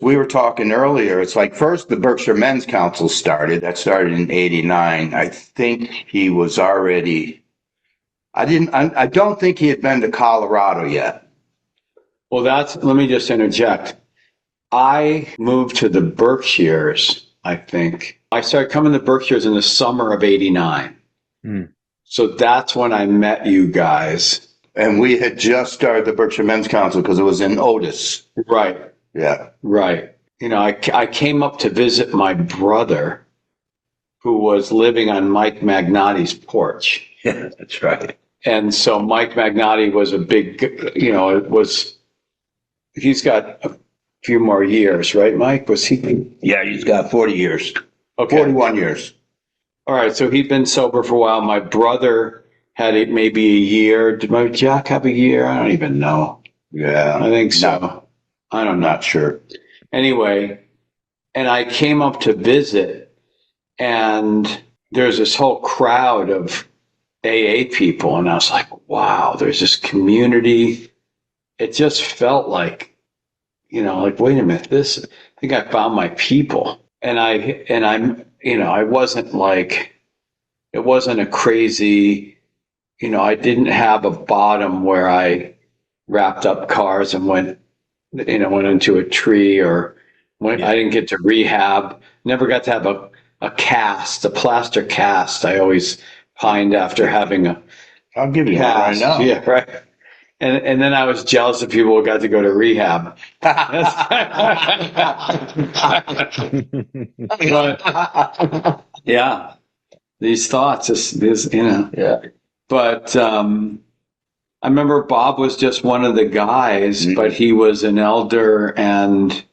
we were talking earlier, it's like first the Berkshire Men's Council started. That started in '89. I think he was already. I don't think he had been to Colorado yet. Well, let me just interject. I moved to the Berkshires, I think. I started coming to Berkshires in the summer of '89. So that's when I met you guys. And we had just started the Berkshire Men's Council because it was in Otis. Right. Yeah. Right. You know, I came up to visit my brother who was living on Mike Magnotti's porch. Yeah, that's right. And so Mike Magnotti was a big, he's got a few more years, right, Mike? Was he? Yeah, he's got 40 years. Okay. 41 years. All right. So he'd been sober for a while. My brother had maybe a year. Did my Jack have a year? I don't even know. Yeah. I think so. No, I'm not sure. Anyway, and I came up to visit, and there's this whole crowd of AA people, and I was like, wow, there's this community. It just felt like, like, wait a minute, I think I found my people. And I wasn't like, it wasn't a crazy, I didn't have a bottom where I wrapped up cars and went into a tree, or I didn't get to rehab, never got to have a plaster cast. I always pined after having a I'll give you cast. one right now. Yeah, right. And then I was jealous of people who got to go to rehab. But, yeah, these thoughts is. Yeah. But I remember Bob was just one of the guys, but he was an elder, and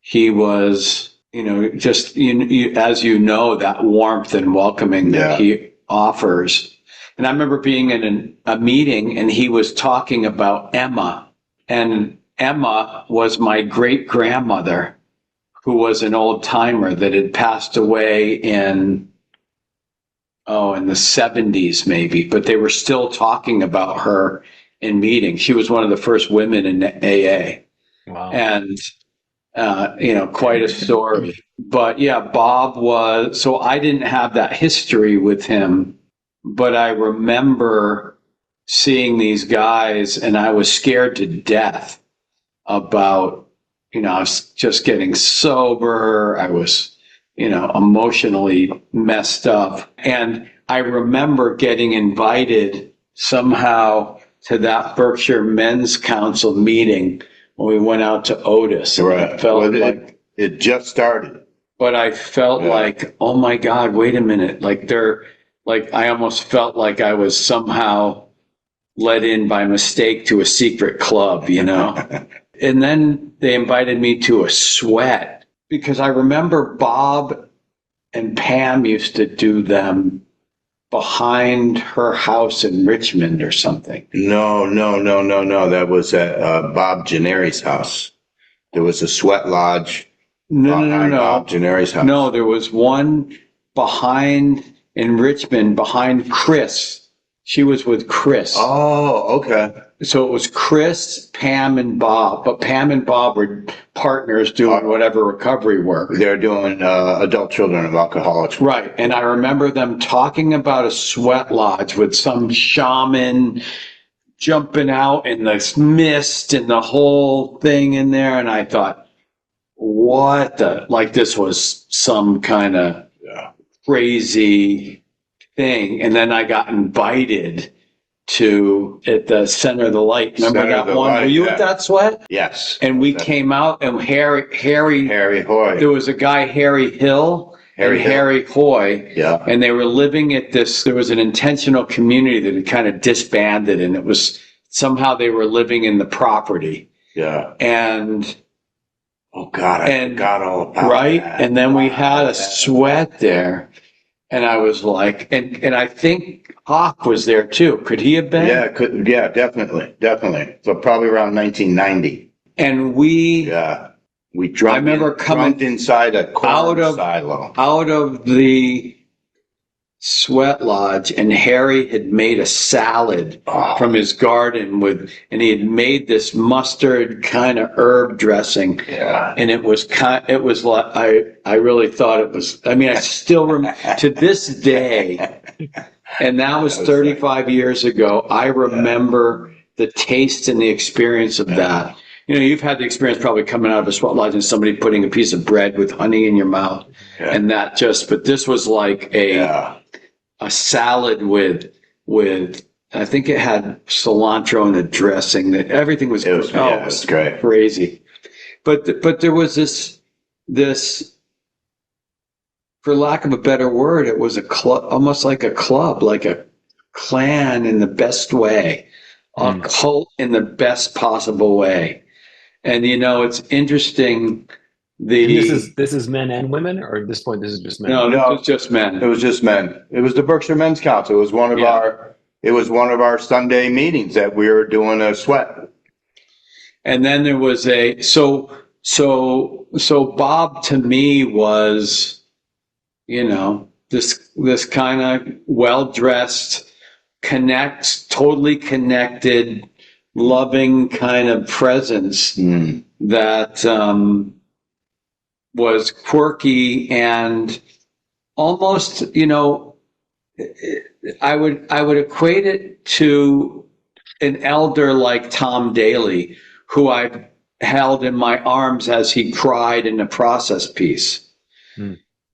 he was, just as that warmth and welcoming that he offers. And I remember being in a meeting, and he was talking about Emma, and Emma was my great grandmother, who was an old timer that had passed away in the 70s maybe, but they were still talking about her in meetings. She was one of the first women in AA. Wow. And, quite a story. But yeah, Bob was, so I didn't have that history with him, but I remember seeing these guys, and I was scared to death about, I was just getting sober. I was, emotionally messed up. And I remember getting invited somehow to that Berkshire Men's Council meeting when we went out to Otis. Right. It felt it just started. But I felt like, oh my God, wait a minute. I almost felt like I was somehow let in by mistake to a secret club, And then they invited me to a sweat, because I remember Bob and Pam used to do them behind her house in Richmond or something. No. That was at Bob Gennari's house. There was a sweat lodge. No. Bob Gennari's house. No, there was one in Richmond behind Chris. She was with Chris. Oh, okay. So it was Chris, Pam, and Bob. But Pam and Bob were partners doing whatever recovery work. They're doing adult children of alcoholics. Right. And I remember them talking about a sweat lodge with some shaman jumping out in the mist and the whole thing in there. And I thought, this was some kind of crazy thing. And then I got invited at the Center of the Light. Remember that one? Were you at that sweat? Yes. And we came out, and Harry Hoy. There was a guy, Harry Hill, Harry Hoy. Yeah. And they were living at there was an intentional community that had kind of disbanded, and it was somehow they were living in the property. Yeah. And oh God, I forgot all about right. that. And then we had a sweat there. And I was like, and I think Hawk was there too. Could he have been? Yeah, definitely. So probably around 1990. And we drummed. I remember coming inside a corn silo. Out of the sweat lodge, and Harry had made a salad Oh, from his garden and he had made this mustard kind of herb dressing. yeah. And it was like, I really thought it was, I mean, I still remember to this day, and that was 35 years ago. I remember the taste and the experience of that. You know, you've had the experience probably coming out of a sweat lodge and somebody putting a piece of bread with honey in your mouth. Yeah. And that but this was like a salad with, I think it had cilantro and a dressing that everything was, It was great. crazy. But there was this, for lack of a better word, it was a club, almost like a club, like a clan in the best way, a cult in the best possible way. And you know, it's interesting. And this is men and women, or at this point this is just men? No, No. it was just men. It was just men. It was the Berkshire Men's Council. It was one of our Sunday meetings that we were doing a sweat. And then there was so Bob to me was, you know, this kind of well-dressed, totally connected, loving kind of presence that was quirky and almost, you know, I would equate it to an elder like Tom Daly, who I held in my arms as he cried in the Process piece.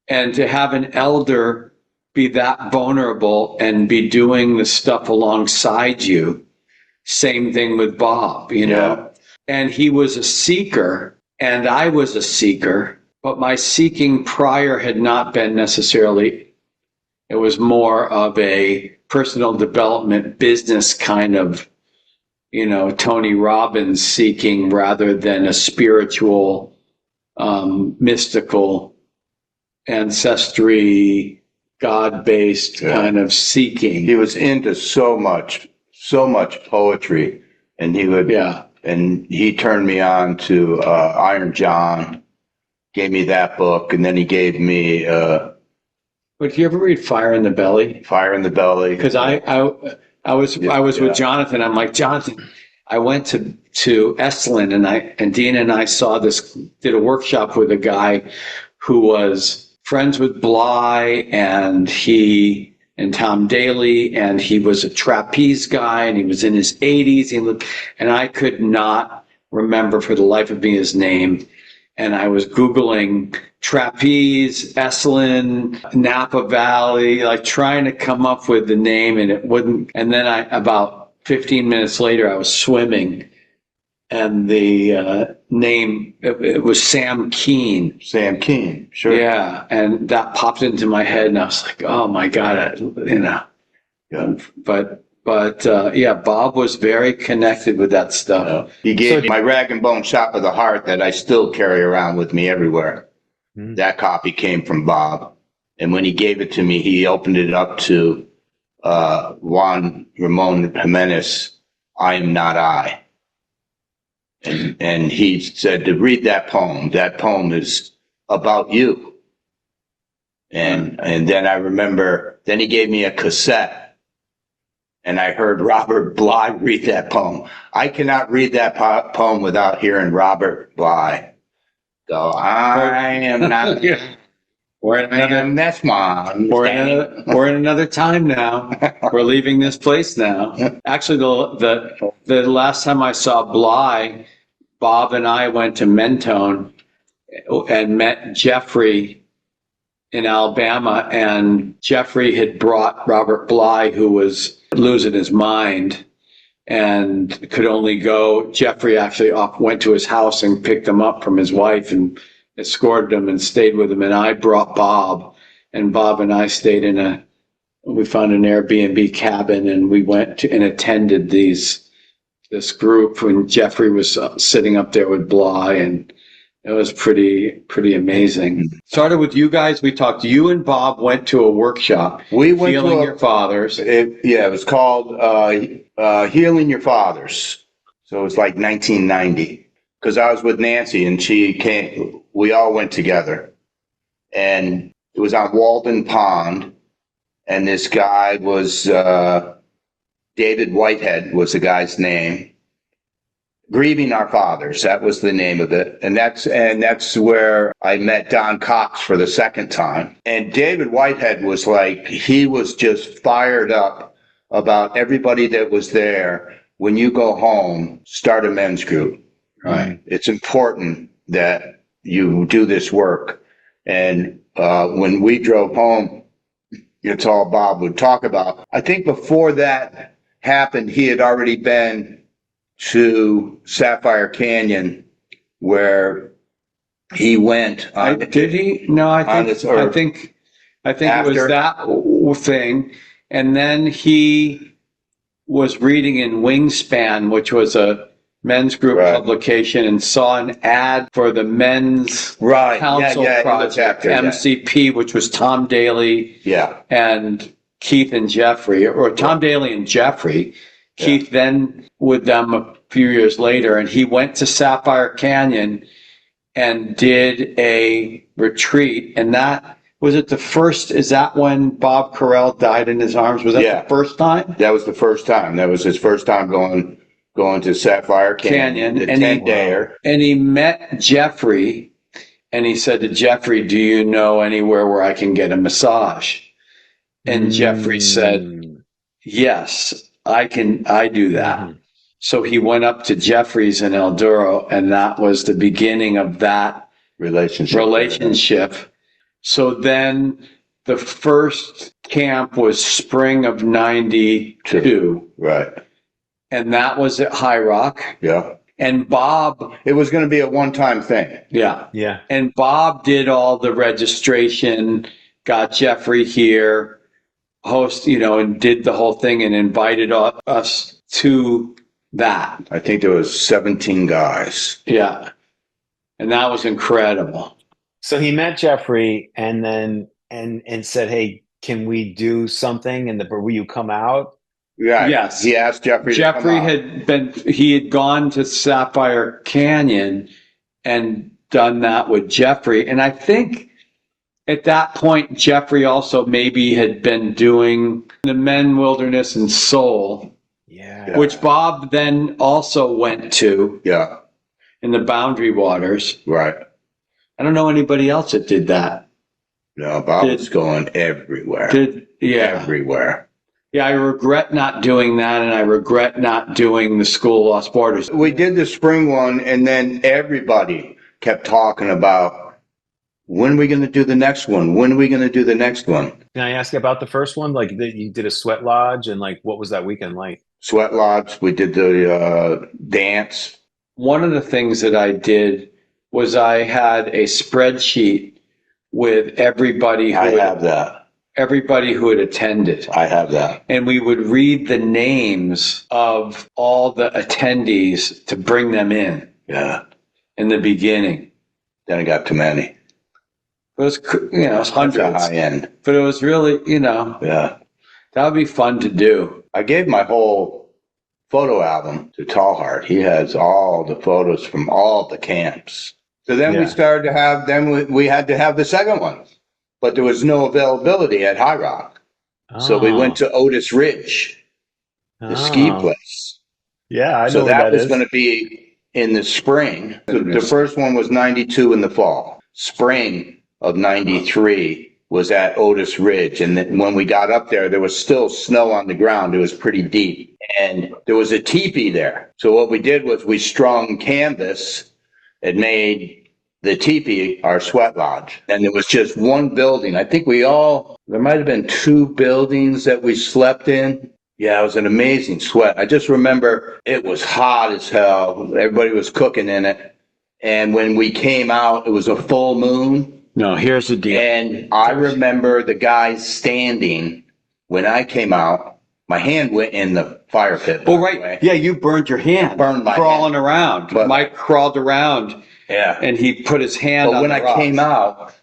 And to have an elder be that vulnerable and be doing the stuff alongside you, same thing with Bob, you know. And he was a seeker and I was a seeker, but my seeking prior had not been necessarily, it was more of a personal development business kind of, you know, Tony Robbins seeking rather than a spiritual, mystical, ancestry, God-based kind of seeking. He was into so much poetry, and he turned me on to Iron John, gave me that book, and then he gave me But did you ever read Fire in the Belly? Fire in the Belly. Because I was with Jonathan. I'm like, Jonathan, I went to Esalen and Dina and I did a workshop with a guy who was friends with Bly and Tom Daly, and he was a trapeze guy and he was in his 80s. And I could not remember for the life of me his name. And I was Googling trapeze, Esalen, Napa Valley, like trying to come up with the name, and it wouldn't. And then about 15 minutes later, I was swimming, and the name, it was Sam Keen. Sam Keen, sure. Yeah, and that popped into my head, and I was like, oh my God, you know. Yeah. But Bob was very connected with that stuff. He gave me my Rag and Bone Shop of the Heart that I still carry around with me everywhere. That copy came from Bob. And when he gave it to me, he opened it up to Juan Ramon Jimenez, I Am Not I. And he said to read that poem. That poem is about you. And then I remember, then he gave me a cassette. And I heard Robert Bly read that poem. I cannot read that poem without hearing Robert Bly go, I am not. We're in another time now. We're leaving this place now. Actually, the last time I saw Bly, Bob and I went to Mentone and met Jeffrey in Alabama, and Jeffrey had brought Robert Bly, who was losing his mind and could only go. Jeffrey actually went to his house and picked him up from his wife and escorted him and stayed with him. And I brought Bob, and Bob and I stayed we found an Airbnb cabin, and we went to and attended this group when Jeffrey was sitting up there with Bly, and it was pretty amazing. Started with you guys. We talked. You and Bob went to a workshop. We went Healing to Your Fathers. It was called Healing Your Fathers. So it was like 1990. Because I was with Nancy and she came. We all went together, and it was on Walden Pond. And this guy was, David Whitehead was the guy's name. Grieving Our Fathers, that was the name of it. And that's where I met Don Cox for the second time. And David Whitehead was like, he was just fired up about everybody that was there. When you go home, start a men's group. Right. It's important that you do this work. And when we drove home, it's all Bob would talk about. I think before that happened, he had already been to Sapphire Canyon, where he went. Did he? No, I think it was that thing. And then he was reading in Wingspan, which was a men's group publication, and saw an ad for the Men's Council Project, MCP, which was Tom Daly and Keith and Jeffrey, or Tom Daly and Jeffrey. Keith then with them a few years later, and he went to Sapphire Canyon and did a retreat. And that was it. The first, is that when Bob Carell died in his arms? Was that the first time? That was the first time. That was his first time going to Sapphire Canyon, the 10-dayer. And he met Jeffrey, and he said to Jeffrey, "Do you know anywhere where I can get a massage?" And Jeffrey said, "Yes, I do that." Mm-hmm. So he went up to Jeffrey's in El Duro, and that was the beginning of that relationship. So then the first camp was spring of 92. Right. And that was at High Rock. Yeah. And Bob... It was going to be a one-time thing. Yeah. Yeah. And Bob did all the registration, got Jeffrey here, and did the whole thing and invited us to that. I think there was 17 guys. Yeah. And that was incredible. So he met Jeffrey and then and said, "Hey, can we do something? And will you come out?" Yeah. Yes. He asked Jeffrey. Jeffrey had gone to Sapphire Canyon and done that with Jeffrey. And I think at that point, Jeffrey also maybe had been doing the Men, Wilderness, and Soul. Yeah. Which Bob then also went to. Yeah. In the Boundary Waters. Right. I don't know anybody else that did that. No, Bob was going everywhere. Everywhere. Yeah, I regret not doing that, and I regret not doing the School of Lost Borders. We did the spring one, and then everybody kept talking about, when are we going to do the next one? When are we going to do the next one? Can I ask about the first one? Like, you did a sweat lodge, and like, what was that weekend like? Sweat lodge. We did the dance. One of the things that I did was I had a spreadsheet with everybody everybody who had attended. I have that. And we would read the names of all the attendees to bring them in. Yeah. In the beginning. Then it got too many. It was, it was hundreds. High end. But it was really, Yeah. That would be fun to do. I gave my whole photo album to Tallheart. He has all the photos from all the camps. So then we started to have, we had to have the second one. But there was no availability at High Rock. Oh. So we went to Otis Ridge, the ski place. Yeah, I know. So that was going to be in the spring. The first one was 92 in the fall. Spring of 93 was at Otis Ridge. And then when we got up there was still snow on the ground. It was pretty deep. And there was a teepee there. So what we did was we strung canvas and made the teepee our sweat lodge. And there was just one building. I think there might have been 2 buildings that we slept in. Yeah, it was an amazing sweat. I just remember it was hot as hell. Everybody was cooking in it. And when we came out, it was a full moon. No, here's the deal. And I remember the guys standing. When I came out, my hand went in the fire pit. Oh, right. Yeah, you burned your hand. Burned my crawling hand. Around. But Mike crawled around. Yeah. And he put his hand on the rocks. But when I came out,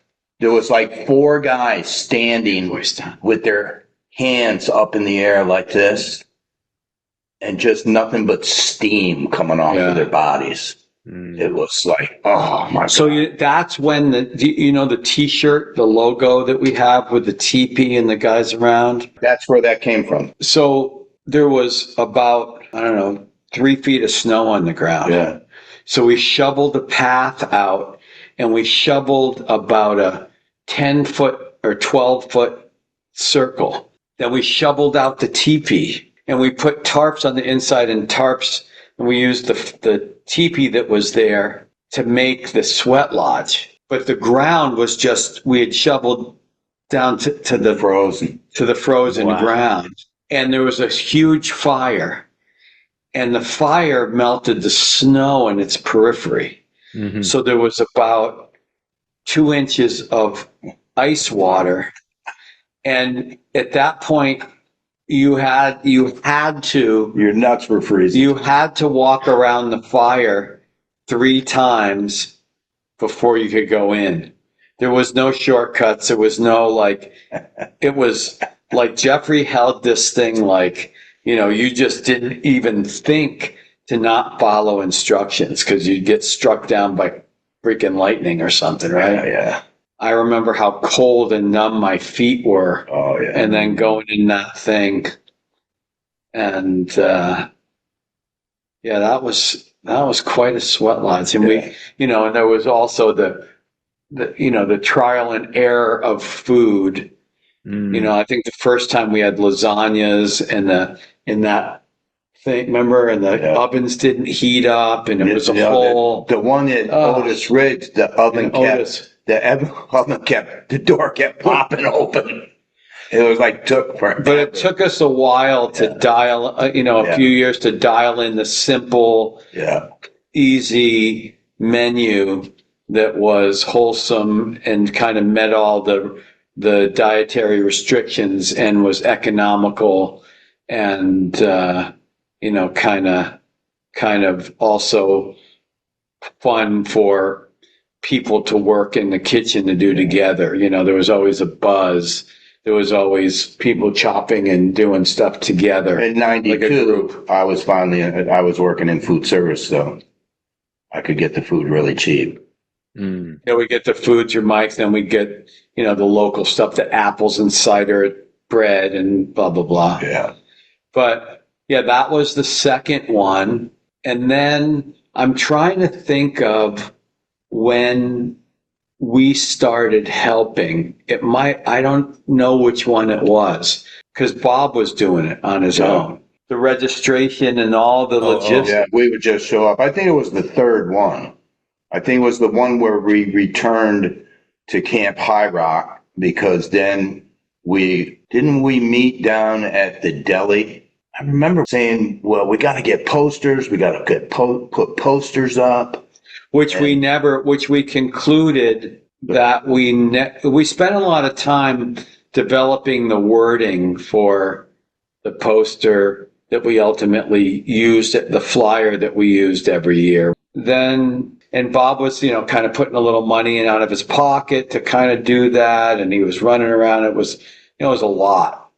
there was like 4 guys standing with their hands up in the air like this. And just nothing but steam coming off of their bodies. It was like, oh my So God. that's when the T-shirt, the logo that we have with the teepee and the guys around. That's where that came from. So there was about, I don't know, 3 feet of snow on the ground. Yeah. So we shoveled the path out, and we shoveled about a 10-foot or 12-foot circle. Then we shoveled out the teepee, and we put tarps on the inside and tarps, and we used the teepee that was there to make the sweat lodge. But the ground was just, we had shoveled down to the frozen Wow. ground. And there was a huge fire, and the fire melted the snow in its periphery. Mhm. So there was about 2 inches of ice water. And at that point, you had to Your nuts were freezing. you had to walk around the fire 3 times before you could go in. There was no shortcuts. There was no it was like Jeffrey held this thing like, you just didn't even think to not follow instructions because you'd get struck down by freaking lightning or something, right? Yeah. I remember how cold and numb my feet were, Oh yeah. and then going in that thing. And that was quite a sweat lodge. And Yeah. and there was also the trial and error of food. I think the first time we had lasagnas in that thing, remember, and the Yeah. ovens didn't heat up, and it was a Yeah, whole. the one at Otis Ridge, the oven the door kept popping open. It was like But it took us a while to dial, a few years to dial in the simple, easy menu that was wholesome and kind of met all the dietary restrictions and was economical and, kind of also fun for people to work in the kitchen to do together. There was always a buzz. There was always people chopping and doing stuff together. In like a 92, group. I was working in food service, so I could get the food really cheap. We get the foods, your mics, then we get, the local stuff, the apples and cider bread and blah, blah, blah. Yeah. But that was the second one. And then I'm trying to think of when we started helping. I don't know which one it was, because Bob was doing it on his own. The registration and all the logistics. Yeah, we would just show up. I think it was the third one. I think it was the one where we returned to Camp High Rock, because then we meet down at the deli. I remember saying, well, we got to get posters. We got to put posters up. Which we concluded that we spent a lot of time developing the wording for the poster that we ultimately used, the flyer that we used every year. And Bob was, kind of putting a little money in out of his pocket to kind of do that. And he was running around. It was a lot.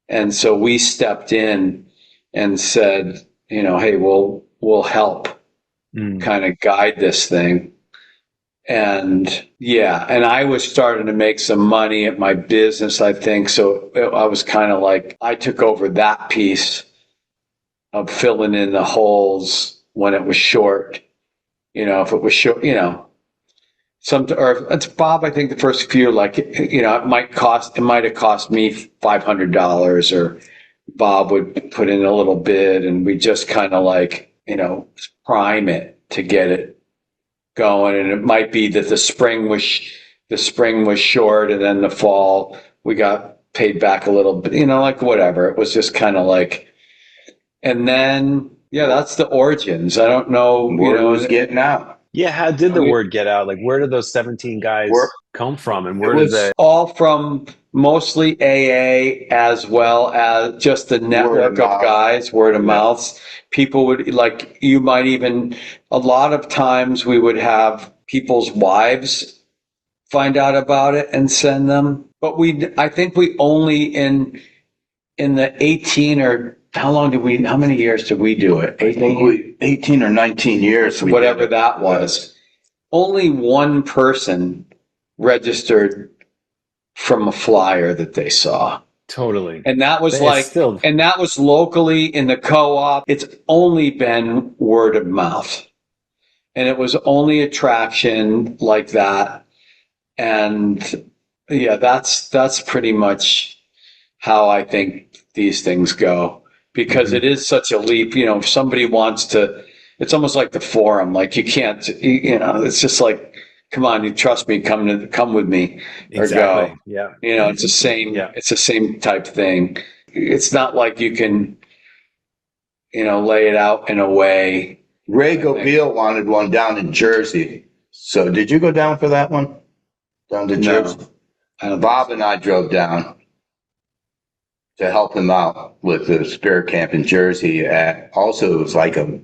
And so we stepped in and said, hey, we'll help kind of guide this thing. And and I was starting to make some money at my business, I think. So I was kind of like, I took over that piece of filling in the holes when it was short. If it was short, it's Bob, I think the first few, it might have cost me $500, or Bob would put in a little bid, and we just kind of prime it to get it going. And it might be that the spring was short, and then the fall we got paid back a little bit, whatever. It was just kind of and then that's the origins. I don't know, Word was getting out. Yeah, how did the word get out? Like, where did those 17 guys come from, and where did they? All from mostly AA, as well as just the network of guys, word of mouth. People would, you might even, a lot of times we would have people's wives find out about it and send them. But I think we only in the 18 or how many years did we do it? I think we 18 or 19 years. We Whatever did it. that was. Only one person registered from a flyer that they saw. Totally. And that was It's still, and that was locally in the co-op. It's only been word of mouth. And it was only attraction like that. And yeah, that's pretty much how I think these things go, because it is such a leap. You know, if somebody wants to, it's almost like the forum. Like you can't, it's just like, come on, you trust me, come with me or exactly. go. Yeah. You know, it's the same, Yeah. it's the same type thing. It's not like you can, lay it out in a way. Ray Goupil wanted one down in Jersey. So did you go down for that one? Down to No. Jersey? I don't Bob and I drove down to help him out with the spirit camp in Jersey. Also, it was like a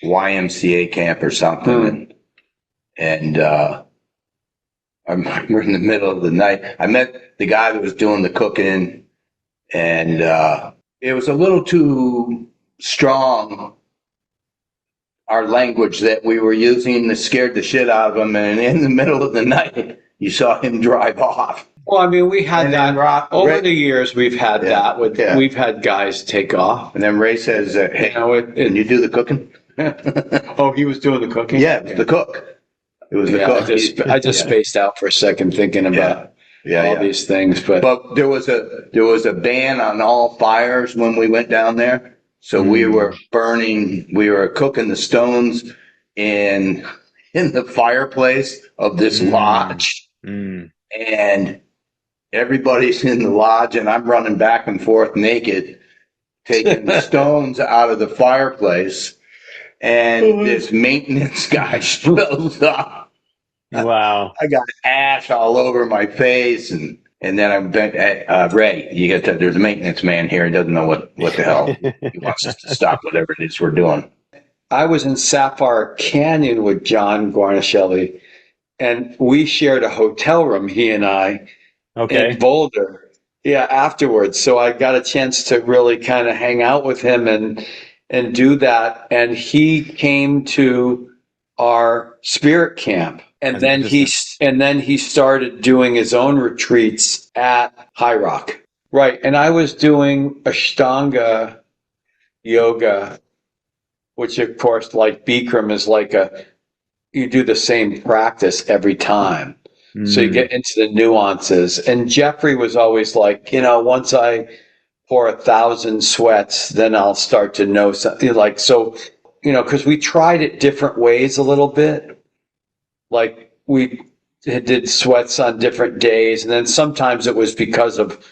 YMCA camp or something. And I remember in the middle of the night, I met the guy that was doing the cooking, and it was a little too strong, our language that we were using that scared the shit out of him. And in the middle of the night, you saw him drive off. Well, I mean, we had And that then over the years. We've had that with, Yeah. we've had guys take off. And then Ray says, hey, can you do the cooking? Oh, he was doing the cooking? Yeah, it was the cook. It was the Yeah, cook. I just spaced out for a second thinking about all these things, but there was a ban on all fires when we went down there. So we were cooking the stones in the fireplace of this lodge. And everybody's in the lodge, and I'm running back and forth naked, taking the stones out of the fireplace. And this maintenance guy shows up. Wow. I got ash all over my face, and then I bent, Ray, there's a maintenance man here and doesn't know what the hell. He wants us to stop whatever it is we're doing. I was in Sapphire Canyon with John Guarnaschelli, and we shared a hotel room, he and I, in Boulder. Yeah, afterwards. So I got a chance to really kind of hang out with him and do that. And he came to our spirit camp. And then he started doing his own retreats at High Rock. Right. And I was doing Ashtanga yoga, which of course, like Bikram, is like you do the same practice every time. So you get into the nuances. And Jeffrey was always like, once I pour 1,000 sweats, then I'll start to know something. Like, so, because we tried it different ways a little bit. Like we did sweats on different days. And then sometimes it was because of,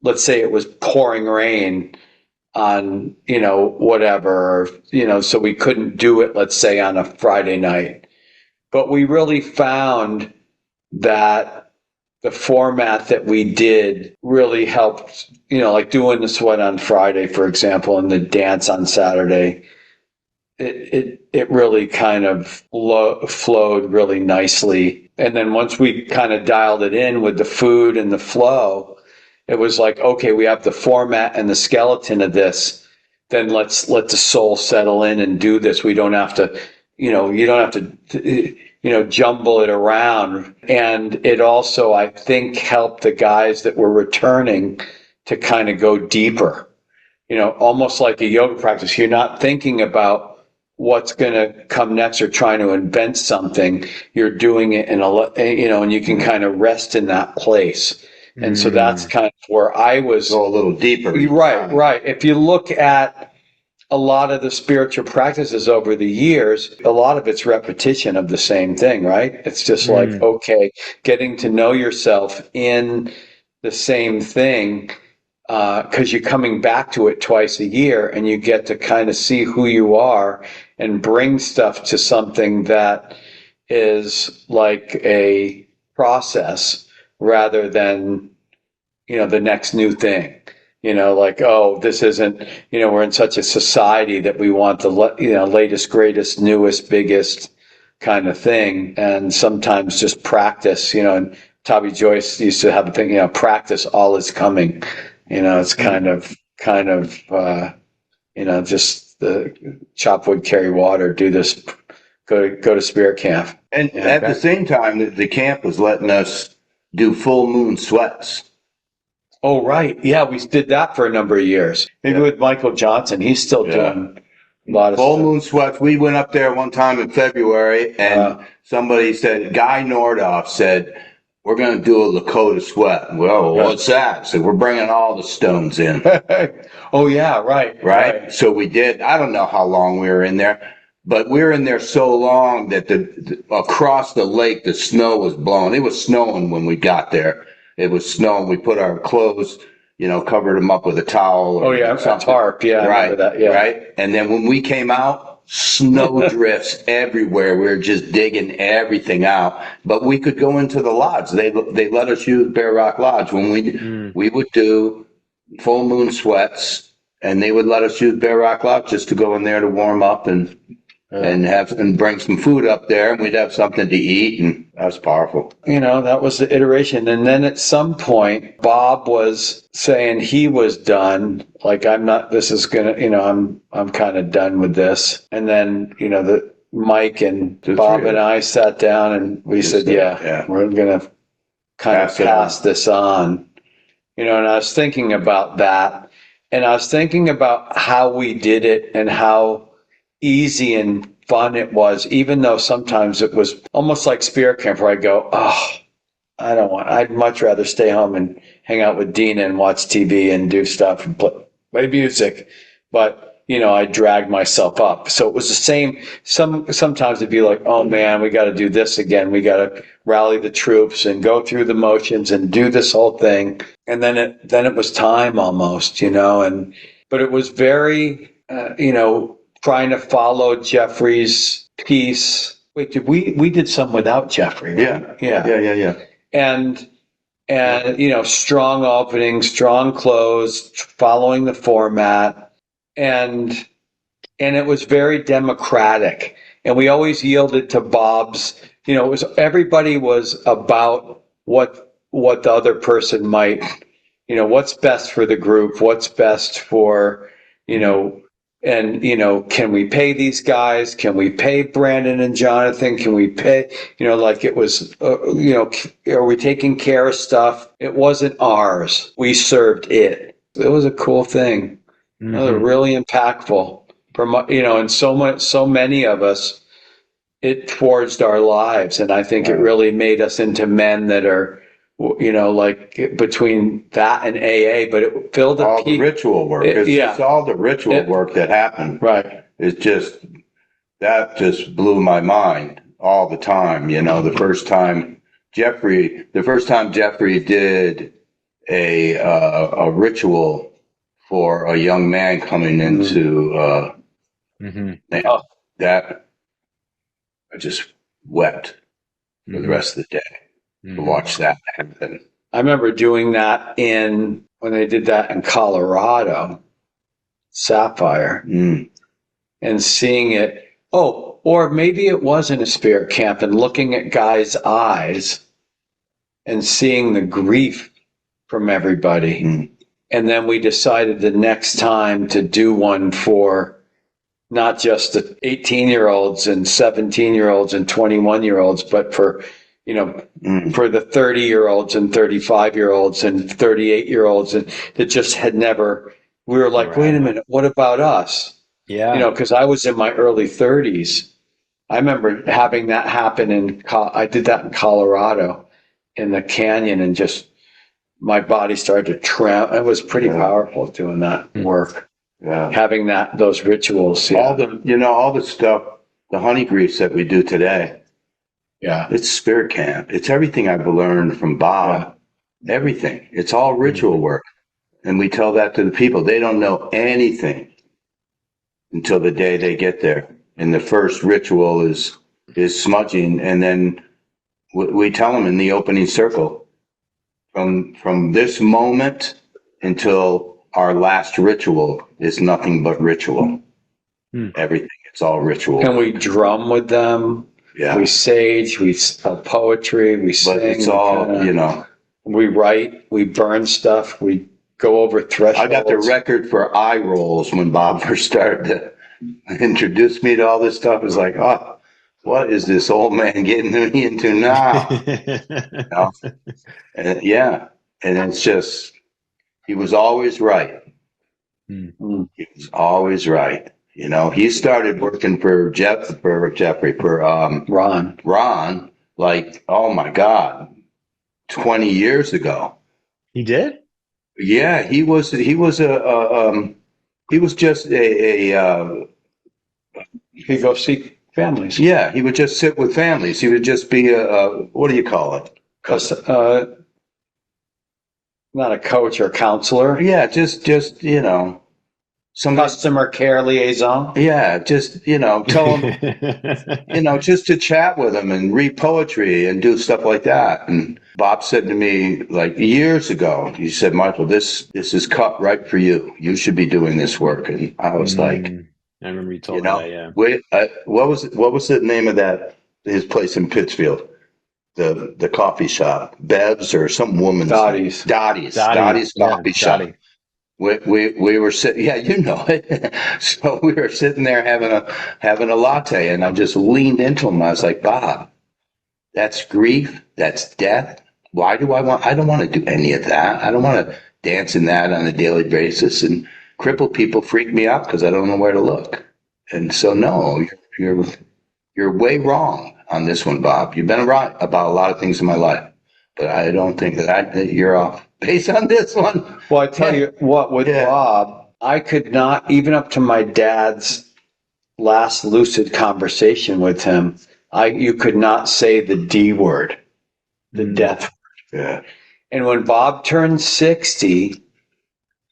let's say it was pouring rain on, whatever, so we couldn't do it, let's say, on a Friday night. But we really found that the format that we did really helped, like doing the sweat on Friday, for example, and the dance on Saturday. It really kind of flowed really nicely. And then once we kind of dialed it in with the food and the flow, it was like, okay, we have the format and the skeleton of this. Then let's let the soul settle in and do this. We don't have to, you don't have to, jumble it around. And it also, I think, helped the guys that were returning to kind of go deeper, almost like a yoga practice. You're not thinking about what's going to come next or trying to invent something. You're doing it and you can kind of rest in that place. And so that's kind of where I was. Go a little deeper. Right. If you look at a lot of the spiritual practices over the years, a lot of it's repetition of the same thing, right? It's just like, okay, getting to know yourself in the same thing, because you're coming back to it twice a year and you get to kind of see who you are and bring stuff to something that is like a process rather than, the next new thing. Like, oh, this isn't, we're in such a society that we want the, latest, greatest, newest, biggest kind of thing. And sometimes just practice, and Tabi Joyce used to have a thing, practice all is coming. It's kind of just the chop wood, carry water, do this, go to spirit camp. And Yeah, at okay. the same time, the camp was letting us do full moon sweats. Oh, right. Yeah, we did that for a number of years. Maybe Yeah. with Michael Johnson, he's still Yeah. doing a lot of Full stuff. moon sweats. We went up there one time in February, and somebody said, Guy Nordoff said, we're going to do a Lakota sweat. Well, what's that? So we're bringing all the stones in. Oh, yeah, right. Right? So we did. I don't know how long we were in there, but we were in there so long that across the lake, the snow was blowing. It was snowing when we got there. It was snowing. We put our clothes, covered them up with a towel. Oh, yeah, a tarp. Yeah, I remember that. Yeah. Right. And then when we came out, snow drifts everywhere. We were just digging everything out, but we could go into the lodge. They let us use Bear Rock Lodge when we would do full moon sweats, and they would let us use Bear Rock Lodge just to go in there to warm up and bring some food up there, and we'd have something to eat, and that was powerful. That was the iteration. And then at some point, Bob was saying he was done. Like, I'm not, this is going to, I'm kind of done with this. And then, the Mike and Bob and I sat down and we said, we're going to kind of pass this on, and I was thinking about that, and I was thinking about how we did it and how easy and fun it was, even though sometimes it was almost like spirit camp where I go, I'd much rather stay home and hang out with Dina and watch TV and do stuff and play music. But, I dragged myself up. So it was the same. Sometimes it'd be like, oh man, we got to do this again. We got to rally the troops and go through the motions and do this whole thing. And then it was time almost, but it was very, trying to follow Jeffrey's piece. Wait, we did some without Jeffrey? Right? Yeah. And strong opening, strong close, following the format, and it was very democratic. And we always yielded to Bob's. It was everybody was about what the other person might, what's best for the group, what's best for, and, can we pay these guys? Can we pay Brandon and Jonathan? Can we pay, like it was, are we taking care of stuff? It wasn't ours. We served it. It was a cool thing. Mm-hmm. It was really impactful and so many of us, it forged our lives. And I think it really made us into men that are, like between that and AA, but it filled all the ritual work. It's all the ritual work that happened. Right. That just blew my mind all the time. The first time Jeffrey did a ritual for a young man coming into, that I just wept for the rest of the day to watch that happen. I remember doing that when they did that in Colorado, Sapphire, and seeing it. Oh, or maybe it wasn't a spirit camp, and looking at guys' eyes and seeing the grief from everybody. And then we decided the next time to do one for not just the 18-year-olds and 17-year-olds and 21-year-olds, but for for the 30-year-olds and 35-year-olds and 38-year-olds, and that just had never. We were like, wait a minute, what about us? Yeah, because I was in my early 30s. I remember having that happen I did that in Colorado, in the canyon, and just my body started to tremble. It was pretty powerful doing that work. Yeah, having those rituals. Yeah. All the stuff, the honey grease that we do today. Yeah, it's spirit camp. It's everything I've learned from Bob. Yeah. Everything. It's all ritual work, and we tell that to the people. They don't know anything until the day they get there. And the first ritual is smudging, and then we tell them in the opening circle, from this moment until our last ritual is nothing but ritual. Everything. It's all ritual. And we drum with them. Yeah. We sage, we tell poetry, we sing. But it's all, we write, we burn stuff, we go over thresholds. I got the record for eye rolls when Bob first started to introduce me to all this stuff. It's like, oh, what is this old man getting me into now? You know? And yeah, and it's just, he was always right. Mm. He was always right. You know, he started working for Ron, like, oh my God, 20 years ago. He did? Yeah, he was just He go see families. yeah, he would just sit with families. He would just be what do you call it? Not a coach or counselor. Yeah, just, you know, some Customer care liaison. yeah, just, you know, tell him, you know, just to chat with him and read poetry and do stuff like that. And Bob said to me like years ago, he said, Michael, this is cut right for you. You should be doing this work. And I was like, I remember you told you me know, that, yeah. wait, what was the name of that, his place in Pittsfield? The coffee shop, Bev's or some woman's Dottie's coffee shop. Dottie. We were sitting, yeah, you know it. So we were sitting there having a latte, and I just leaned into him. I was like, Bob, that's grief, that's death. I don't want to do any of that. I don't want to dance in that on a daily basis. And crippled people freak me out because I don't know where to look. And so, no, you're way wrong on this one, Bob. You've been right about a lot of things in my life, but I don't think that you're off base on this one. Well, I tell you what, with Bob, I could not, even up to my dad's last lucid conversation with him, you could not say the D word, the death word. Yeah. And when Bob turned 60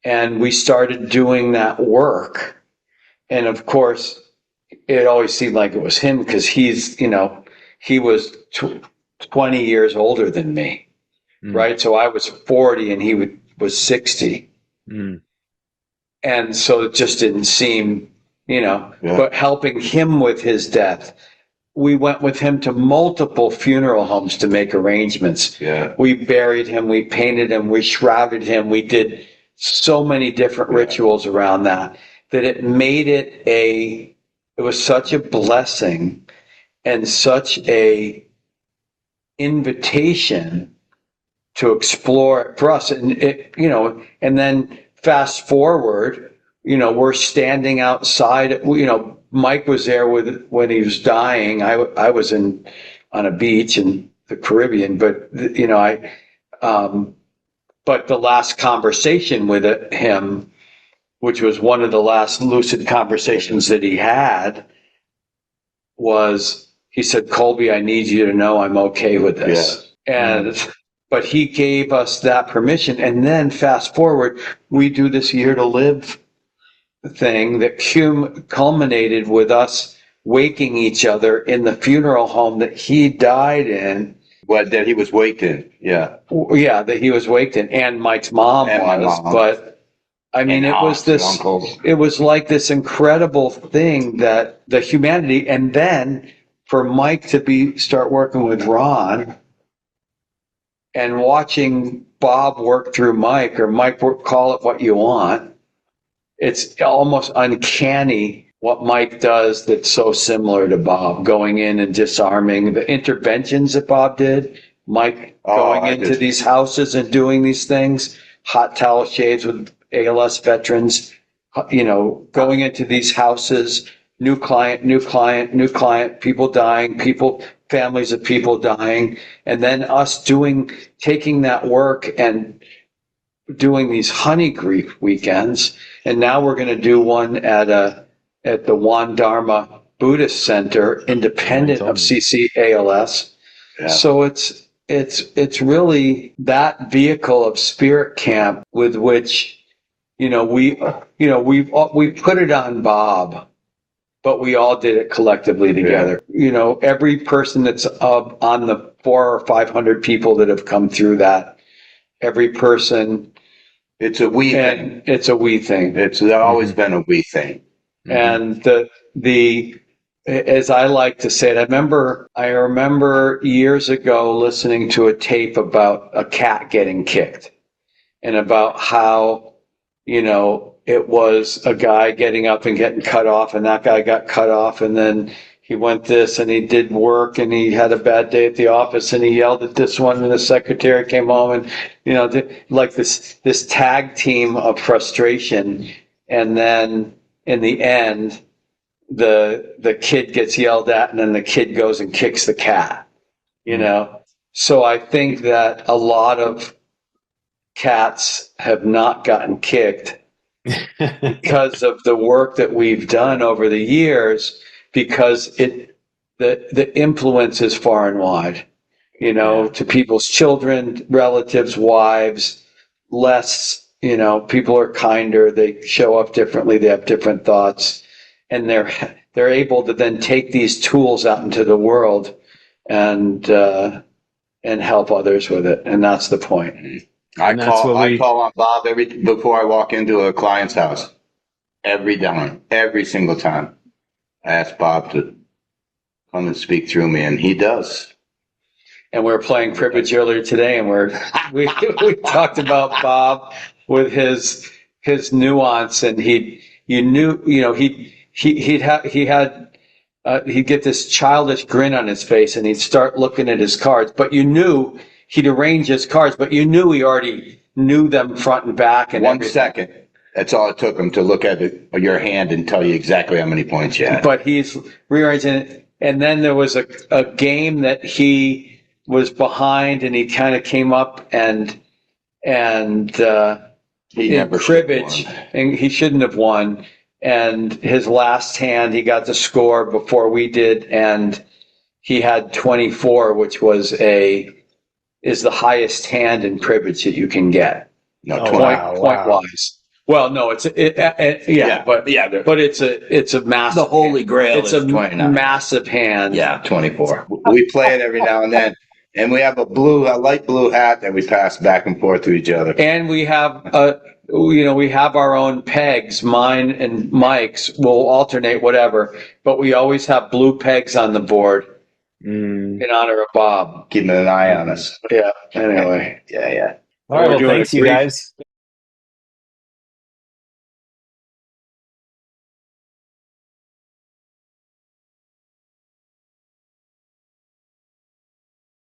and we started doing that work, and of course, it always seemed like it was him because he's, you know, he was 20 years older than me, right? So I was 40 and he was 60. And so it just didn't seem, you know, but helping him with his death, we went with him to multiple funeral homes to make arrangements. Yeah. We buried him, we painted him, we shrouded him. We did so many different rituals around that it made it it was such a blessing and such a invitation to explore it for us. And it, you know, and then fast forward, you know, we're standing outside, you know, Mike was there when he was dying. I was on a beach in the Caribbean, but you know, but the last conversation with him, which was one of the last lucid conversations that he had, was he said, Colby, I need you to know I'm okay with this. Yeah. But he gave us that permission. And then fast forward, we do this Year to Live thing that culminated with us waking each other in the funeral home that he died in. Well, that he was waked in. Yeah. Yeah, that he was waked in. And Mike's mom was. But I mean, it was like this incredible thing that the humanity, and then for Mike to start working with Ron and watching Bob work through Mike, or Mike call it what you want. It's almost uncanny what Mike does that's so similar to Bob, going in and disarming the interventions that Bob did. Mike going into these houses and doing these things, hot towel shades with ALS veterans, you know, going into these houses, new client, people dying, families of people dying, and then us taking that work and doing these honey grief weekends. And now we're going to do one at the Juan Dharma Buddhist Center, independent of CCALS. Yeah. So it's really that vehicle of Spirit Camp with which, you know, we put it on Bob, but we all did it collectively together. Yeah. You know, every person that's on the 400 or 500 people that have come through that, every person. It's a we thing. It's a we thing. It's always been a we thing. And the as I like to say it, I remember years ago listening to a tape about a cat getting kicked and about how it was a guy getting up and getting cut off, and that guy got cut off, and then he went this and he did work and he had a bad day at the office and he yelled at this one and the secretary came home and, like this tag team of frustration. And then in the end, the kid gets yelled at and then the kid goes and kicks the cat, So I think that a lot of cats have not gotten kicked because of the work that we've done over the years, because the influence is far and wide, to people's children, relatives, wives, less, people are kinder, they show up differently, they have different thoughts, and they're able to then take these tools out into the world and help others with it. And that's the point. I call on Bob before I walk into a client's house. Every single time. I ask Bob to come and speak through me, and he does. And we were playing cribbage earlier today, and we talked about Bob with his nuance, and he'd get this childish grin on his face, and he'd start looking at his cards, but he'd arrange his cards, but you knew he already knew them front and back. And 1 second. That's all it took him to look at your hand and tell you exactly how many points you had. But he's rearranging it. And then there was a game that he was behind, and he kind of came up and he never cribbage, and he shouldn't have won. And his last hand, he got the score before we did, and he had 24, which is the highest hand in cribbage that you can get. No, point wise. Well, no, but it's a massive. The Holy Grail. It's a 29. Massive hand. Yeah, 24. We play it every now and then, and we have a light blue hat that we pass back and forth to each other. And we have we have our own pegs. Mine and Mike's will alternate, whatever, but we always have blue pegs on the board in honor of Bob. Keeping an eye on us. Yeah. Anyway. Yeah. All right. Well, thanks, you guys.